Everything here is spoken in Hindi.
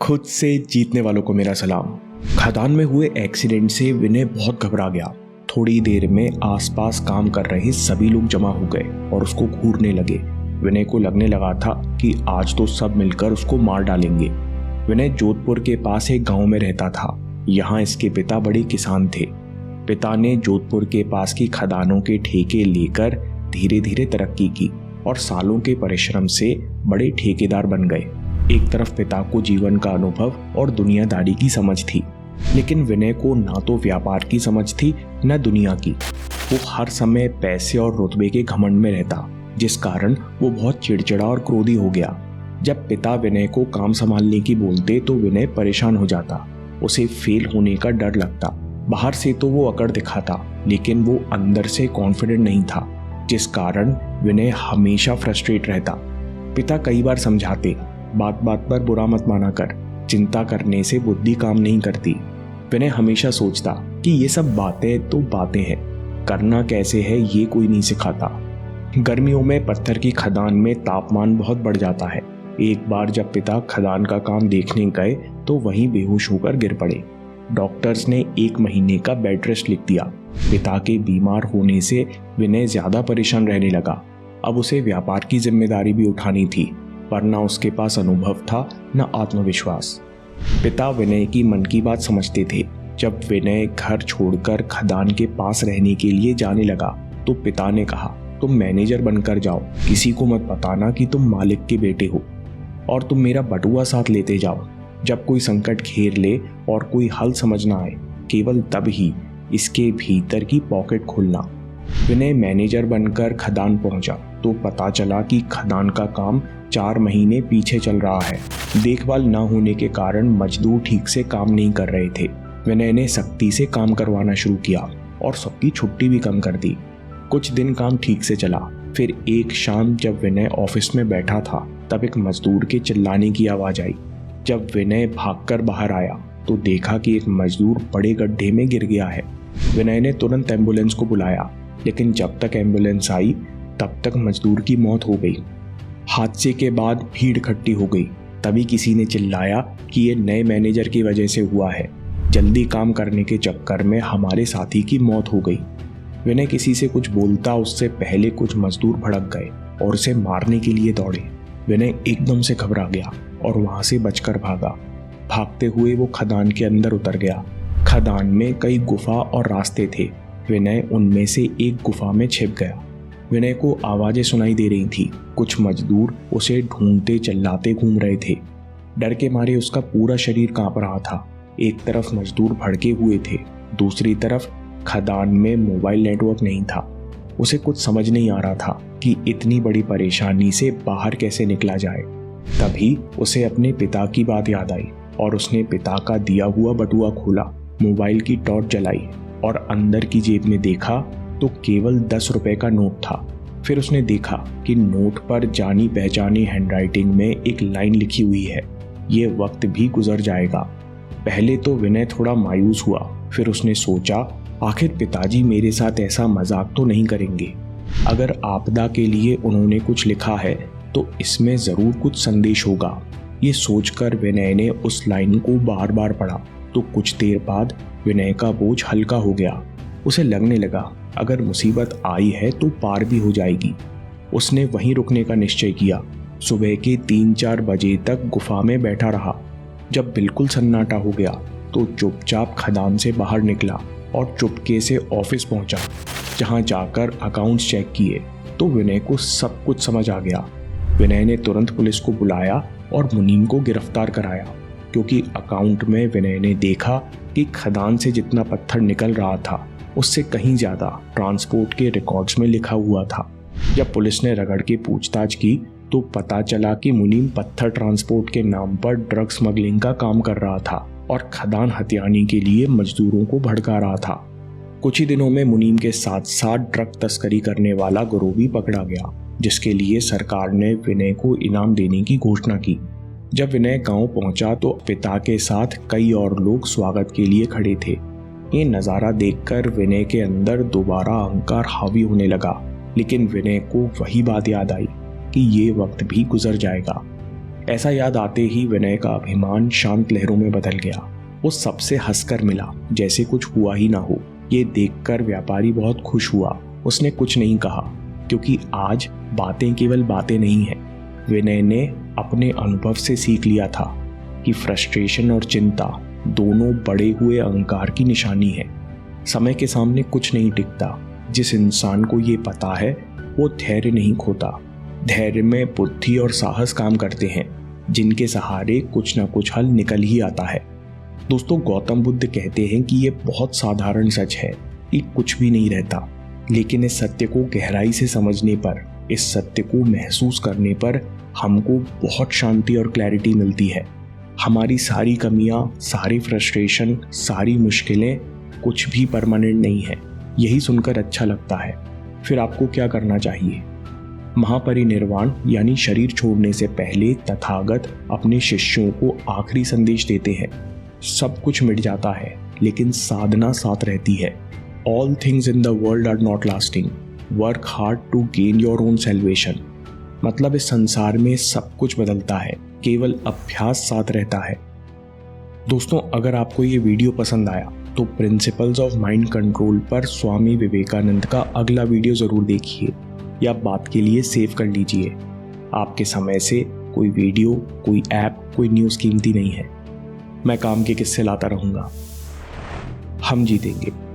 खुद से जीतने वालों को मेरा सलाम। खदान में हुए एक्सीडेंट से विनय बहुत घबरा गया। थोड़ी देर में आसपास काम कर रहे सभी लोग जमा हो गए और उसको घूरने लगे। विनय को लगने लगा था कि आज तो सब मिलकर उसको मार डालेंगे। विनय जोधपुर के पास एक गांव में रहता था। यहाँ इसके पिता बड़े किसान थे। पिता ने जोधपुर के पास की खदानों के ठेके लेकर धीरे धीरे तरक्की की और सालों के परिश्रम से बड़े ठेकेदार बन गए। एक तरफ पिता को जीवन का अनुभव और दुनियादारी की समझ थी, लेकिन विनय को ना तो व्यापार की समझ थी न दुनिया की। वो हर समय पैसे और रुतबे के घमंड में रहता, जिस कारण वो बहुत चिड़चिड़ा और क्रोधी हो गया। जब पिता विनय को काम संभालने की बोलते तो विनय परेशान हो जाता। उसे फेल होने का डर लगता। बाहर से तो वो अकड़ दिखाता, लेकिन वो अंदर से कॉन्फिडेंट नहीं था, जिस कारण विनय हमेशा फ्रस्ट्रेट रहता। पिता कई बार समझाते, बात बात पर बुरा मत माना कर, चिंता करने से बुद्धि काम नहीं करती। विनय हमेशा सोचता कि ये सब बातें तो बातें हैं, करना कैसे है ये कोई नहीं सिखाता। गर्मियों में पत्थर की खदान में तापमान बहुत बढ़ जाता है। एक बार जब पिता खदान का काम देखने गए तो वहीं बेहोश होकर गिर पड़े। डॉक्टर्स ने 1 महीने का बेड रेस्ट लिख दिया। पिता के बीमार होने से विनय ज्यादा परेशान रहने लगा। अब उसे व्यापार की जिम्मेदारी भी उठानी थी, पर न उसके पास अनुभव था न आत्मविश्वास। पिता विनय की मन की बात समझते थे। जब विनय घर छोड़कर खदान के पास रहने के लिए जाने लगा तो पिता ने कहा, तुम मैनेजर बनकर जाओ, किसी को मत बताना कि तुम मालिक के बेटे हो, और तुम मेरा बटुआ साथ लेते जाओ। जब कोई संकट घेर ले और कोई हल समझ ना आए, केवल तब ही इसके भीतर की पॉकेट खोलना। विनय मैनेजर बनकर खदान पहुंचा तो पता चला कि खदान का काम 4 महीने पीछे चल रहा है। देखभाल न होने के कारण मजदूर ठीक से काम नहीं कर रहे थे। विनय ने सख्ती से काम करवाना शुरू किया और सबकी छुट्टी भी कम कर दी। कुछ दिन काम ठीक से चला। फिर एक शाम जब विनय ऑफिस में बैठा था तब एक मजदूर के चिल्लाने की आवाज आई। जब विनय भागकर बाहर आया तो देखा कि एक मजदूर बड़े गड्ढे में गिर गया है। विनय ने तुरंत एम्बुलेंस को बुलाया, लेकिन जब तक एम्बुलेंस आई तब तक मजदूर की मौत हो गई। हादसे के बाद भीड़ इकट्ठी हो गई। तभी किसी ने चिल्लाया कि ये नए मैनेजर की वजह से हुआ है, जल्दी काम करने के चक्कर में हमारे साथी की मौत हो गई। विनय किसी से कुछ बोलता उससे पहले कुछ मजदूर भड़क गए और उसे मारने के लिए दौड़े। विनय एकदम से घबरा गया और वहां से बचकर भागा। भागते हुए वो खदान के अंदर उतर गया। खदान में कई गुफा और रास्ते थे। विनय उनमें से एक गुफा में छिप गया। विनय को आवाजें सुनाई दे रही थी। कुछ मजदूर उसे ढूंढते चिल्लाते घूम रहे थे। डर के मारे उसका पूरा शरीर कांप रहा था। एक तरफ मजदूर भड़के हुए थे, दूसरी तरफ खदान में मोबाइल नेटवर्क नहीं था। उसे कुछ समझ नहीं आ रहा था कि इतनी बड़ी परेशानी से बाहर कैसे निकला जाए। तभी उसे अपने पिता की बात याद आई और उसने पिता का दिया हुआ बटुआ खोला, मोबाइल की टॉर्च जलाई और अंदर की जेब में देखा तो केवल 10 रुपए का नोट था। फिर उसने देखा कि नोट पर जानी पहचानी हैंडराइटिंग में एक लाइन लिखी हुई है, ये वक्त भी गुजर जाएगा। पहले तो विनय थोड़ा मायूस हुआ, फिर उसने सोचा आखिर पिताजी मेरे साथ ऐसा मजाक तो नहीं करेंगे। अगर आपदा के लिए उन्होंने कुछ लिखा है तो इसमें जरूर कुछ संदेश होगा। ये सोचकर विनय ने उस लाइन को बार बार पढ़ा तो कुछ देर बाद विनय का बोझ हल्का हो गया। उसे लगने लगा अगर मुसीबत आई है तो पार भी हो जाएगी। उसने वहीं रुकने का निश्चय किया। सुबह के 3-4 बजे तक गुफा में बैठा रहा। जब बिल्कुल सन्नाटा हो गया तो चुपचाप खदान से बाहर निकला और चुपके से ऑफिस पहुंचा, जहां जाकर अकाउंट्स चेक किए तो विनय को सब कुछ समझ आ गया। विनय ने तुरंत पुलिस को बुलाया और मुनीम को गिरफ्तार कराया, क्योंकि अकाउंट में विनय ने देखा कि खदान से जितना पत्थर निकल रहा था उससे कहीं ज्यादा ट्रांसपोर्ट के रिकॉर्ड्स में लिखा हुआ था। जब पुलिस ने रगड़ के पूछताछ की तो पता चला कि मुनीम पत्थर ट्रांसपोर्ट के नाम पर ड्रग स्मगलिंग का काम कर रहा था और खदान हथियाने के लिए मजदूरों को भड़का रहा था। कुछ ही दिनों में मुनीम के साथ साथ ड्रग तस्करी करने वाला गिरोह भी पकड़ा गया, जिसके लिए सरकार ने विनय को इनाम देने की घोषणा की। जब विनय गांव पहुंचा तो पिता के साथ कई और लोग स्वागत के लिए खड़े थे। ये नज़ारा देखकर विनय के अंदर दोबारा अहंकार हावी होने लगा, लेकिन विनय को वही बात याद आई कि ये वक्त भी गुजर जाएगा। ऐसा याद आते ही विनय का अभिमान शांत लहरों में बदल गया। वो सबसे हंसकर मिला जैसे कुछ हुआ ही ना हो। ये देखकर व्यापारी बहुत खुश हुआ। उसने कुछ नहीं कहा क्योंकि आज बातें केवल बातें नहीं हैं। विनय ने अपने अनुभव से सीख लिया था कि फ्रस्ट्रेशन और चिंता दोनों बढ़े हुए अहंकार की निशानी है। समय के सामने कुछ नहीं टिकता। जिस इंसान को ये पता है वो धैर्य नहीं खोता। धैर्य में बुद्धि और साहस काम करते हैं, जिनके सहारे कुछ ना कुछ हल निकल ही आता है। दोस्तों, गौतम बुद्ध कहते हैं कि ये बहुत साधारण सच है कि कुछ भी नहीं रहता, लेकिन इस सत्य को गहराई से समझने पर, इस सत्य को महसूस करने पर हमको बहुत शांति और क्लैरिटी मिलती है। हमारी सारी कमियां, सारी फ्रस्ट्रेशन, सारी मुश्किलें कुछ भी परमानेंट नहीं है। यही सुनकर अच्छा लगता है। फिर आपको क्या करना चाहिए? महापरिनिर्वाण यानी शरीर छोड़ने से पहले तथागत अपने शिष्यों को आखिरी संदेश देते हैं। सब कुछ मिट जाता है लेकिन साधना साथ रहती है। All things in the world are not lasting. Work hard to gain your own salvation. मतलब इस संसार में सब कुछ बदलता है, केवल अभ्यास साथ रहता है। दोस्तों, अगर आपको ये वीडियो पसंद आया तो प्रिंसिपल्स ऑफ माइंड कंट्रोल पर स्वामी विवेकानंद का अगला वीडियो ज़रूर देखिए या बात के लिए सेव कर लीजिए। आपके समय से कोई वीडियो, कोई ऐप, कोई न्यूज़ कीमती नहीं है। मैं काम के किस्से लाता रहूँगा। हम जीतेंगे।